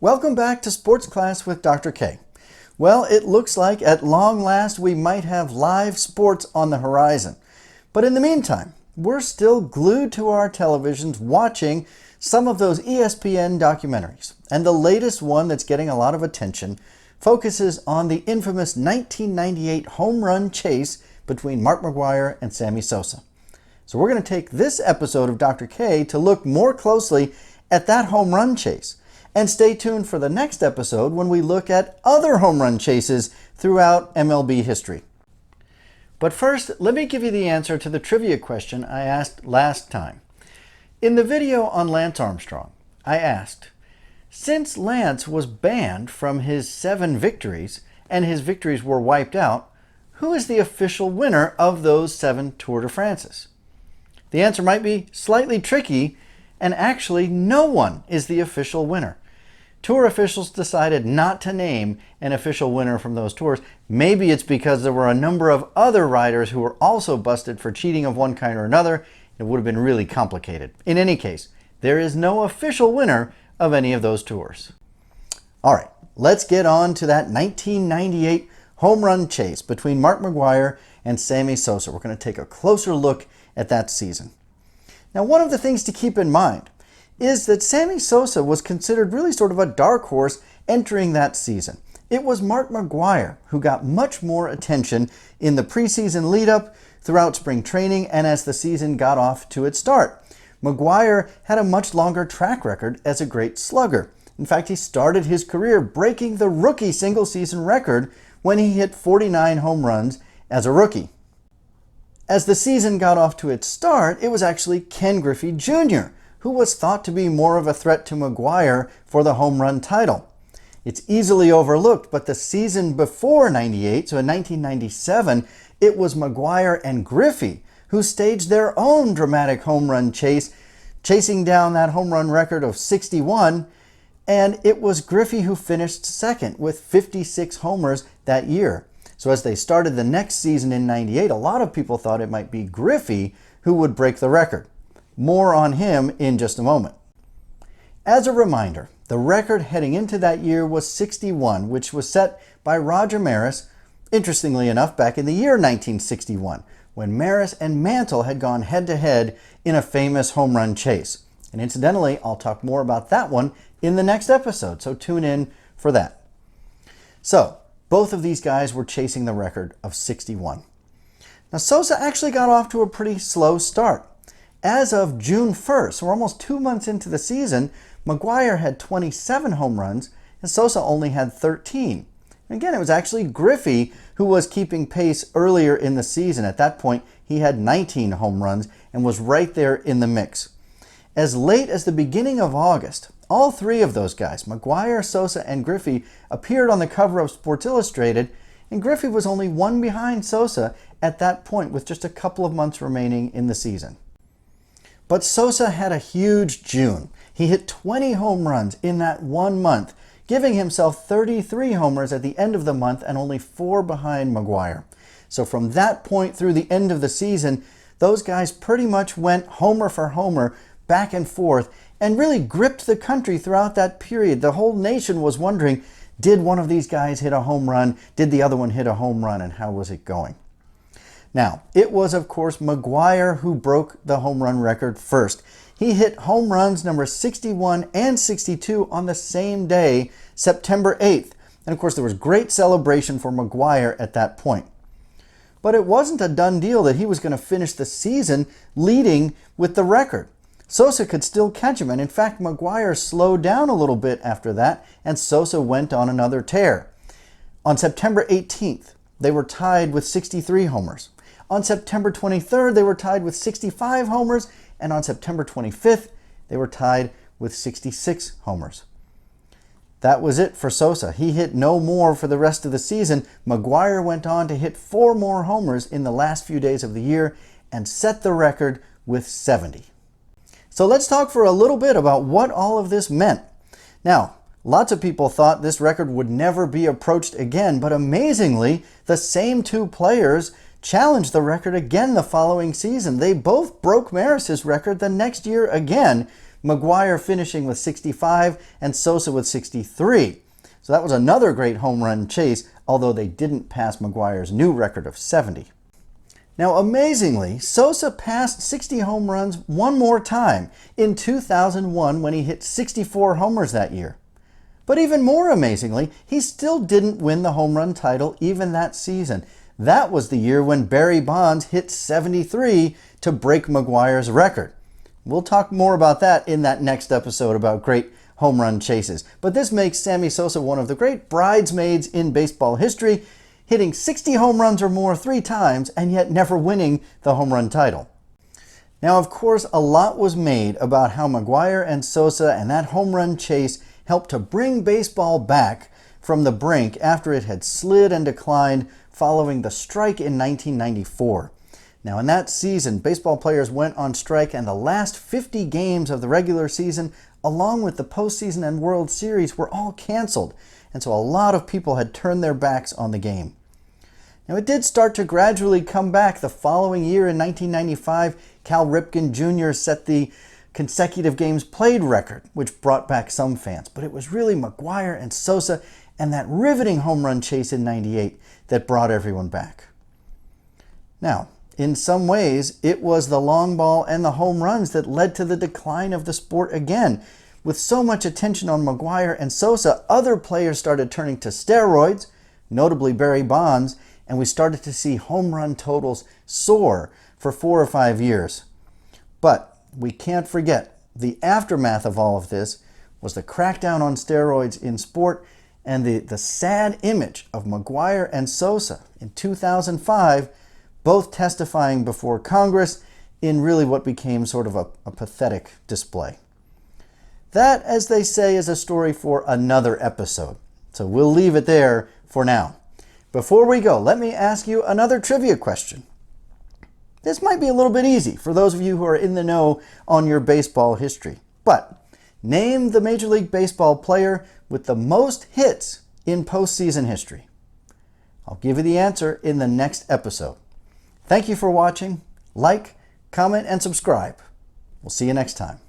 Welcome back to Sports Class with Dr. K. Well, it looks like at long last we might have live sports on the horizon. But in the meantime, we're still glued to our televisions watching some of those ESPN documentaries. And the latest one that's getting a lot of attention focuses on the infamous 1998 home run chase between Mark McGwire and Sammy Sosa. So we're going to take this episode of Dr. K to look more closely at that home run chase. And stay tuned for the next episode when we look at other home run chases throughout MLB history. But first, let me give you the answer to the trivia question I asked last time. In the video on Lance Armstrong, I asked, since Lance was banned from his 7 victories and his victories were wiped out, who is the official winner of those 7 Tour de France's? The answer might be slightly tricky, and actually no one is the official winner. Tour officials decided not to name an official winner from those tours. Maybe it's because there were a number of other riders who were also busted for cheating of one kind or another. It would have been really complicated. In any case, there is no official winner of any of those tours. All right, let's get on to that 1998 home run chase between Mark McGwire and Sammy Sosa. We're going to take a closer look at that season. Now, one of the things to keep in mind is that Sammy Sosa was considered really sort of a dark horse entering that season. It was Mark McGwire who got much more attention in the preseason lead-up, throughout spring training, and as the season got off to its start. McGwire had a much longer track record as a great slugger. In fact, he started his career breaking the rookie single-season record when he hit 49 home runs as a rookie. As the season got off to its start, it was actually Ken Griffey Jr., who was thought to be more of a threat to McGwire for the home run title. It's easily overlooked, but the season before 98, so in 1997, it was McGwire and Griffey who staged their own dramatic home run chase, chasing down that home run record of 61, and it was Griffey who finished second with 56 homers that year. So as they started the next season in 98, a lot of people thought it might be Griffey who would break the record. More on him in just a moment. As a reminder, the record heading into that year was 61, which was set by Roger Maris, interestingly enough, back in the year 1961, when Maris and Mantle had gone head-to-head in a famous home run chase. And incidentally, I'll talk more about that one in the next episode, so tune in for that. So, both of these guys were chasing the record of 61. Now, Sosa actually got off to a pretty slow start. As of June 1st, so we're almost 2 months into the season, McGwire had 27 home runs and Sosa only had 13. And again, it was actually Griffey who was keeping pace earlier in the season. At that point, he had 19 home runs and was right there in the mix. As late as the beginning of August, all 3 of those guys, McGwire, Sosa, and Griffey, appeared on the cover of Sports Illustrated, and Griffey was only 1 behind Sosa at that point with just a couple of months remaining in the season. But Sosa had a huge June. He hit 20 home runs in that 1 month, giving himself 33 homers at the end of the month and only 4 behind McGwire. So from that point through the end of the season, those guys pretty much went homer for homer, back and forth, and really gripped the country throughout that period. The whole nation was wondering, did one of these guys hit a home run? Did the other one hit a home run? And how was it going? Now, it was, of course, McGwire who broke the home run record first. He hit home runs number 61 and 62 on the same day, September 8th. And, of course, there was great celebration for McGwire at that point. But it wasn't a done deal that he was going to finish the season leading with the record. Sosa could still catch him, and in fact, McGwire slowed down a little bit after that, and Sosa went on another tear. On September 18th, they were tied with 63 homers. On September 23rd, they were tied with 65 homers, and on September 25th, they were tied with 66 homers. That was it for Sosa. He hit no more for the rest of the season. McGwire went on to hit 4 more homers in the last few days of the year and set the record with 70. So let's talk for a little bit about what all of this meant. Now, lots of people thought this record would never be approached again, but amazingly, the same 2 players challenged the record again the following season. They both broke Maris's record the next year again, McGwire finishing with 65 and Sosa with 63. So that was another great home run chase, although they didn't pass McGwire's new record of 70. Now, amazingly, Sosa passed 60 home runs one more time in 2001 when he hit 64 homers that year. But even more amazingly, he still didn't win the home run title even that season. That was the year when Barry Bonds hit 73 to break McGwire's record. We'll talk more about that in that next episode about great home run chases. But this makes Sammy Sosa one of the great bridesmaids in baseball history, hitting 60 home runs or more 3 times and yet never winning the home run title. Now, of course, a lot was made about how McGwire and Sosa and that home run chase helped to bring baseball back from the brink after it had slid and declined following the strike in 1994. Now, in that season, baseball players went on strike, and the last 50 games of the regular season, along with the postseason and World Series, were all canceled. And so a lot of people had turned their backs on the game. Now, it did start to gradually come back. The following year in 1995, Cal Ripken Jr. set the consecutive games played record, which brought back some fans. But it was really McGwire and Sosa and that riveting home run chase in '98 that brought everyone back. Now, in some ways, it was the long ball and the home runs that led to the decline of the sport again. With so much attention on McGwire and Sosa, other players started turning to steroids, notably Barry Bonds, and we started to see home run totals soar for 4 or 5 years. But we can't forget the aftermath of all of this was the crackdown on steroids in sport and the sad image of McGwire and Sosa in 2005, both testifying before Congress in really what became sort of a pathetic display. That, as they say, is a story for another episode. So we'll leave it there for now. Before we go, let me ask you another trivia question. This might be a little bit easy for those of you who are in the know on your baseball history. But name the Major League Baseball player with the most hits in postseason history. I'll give you the answer in the next episode. Thank you for watching. Like, comment, and subscribe. We'll see you next time.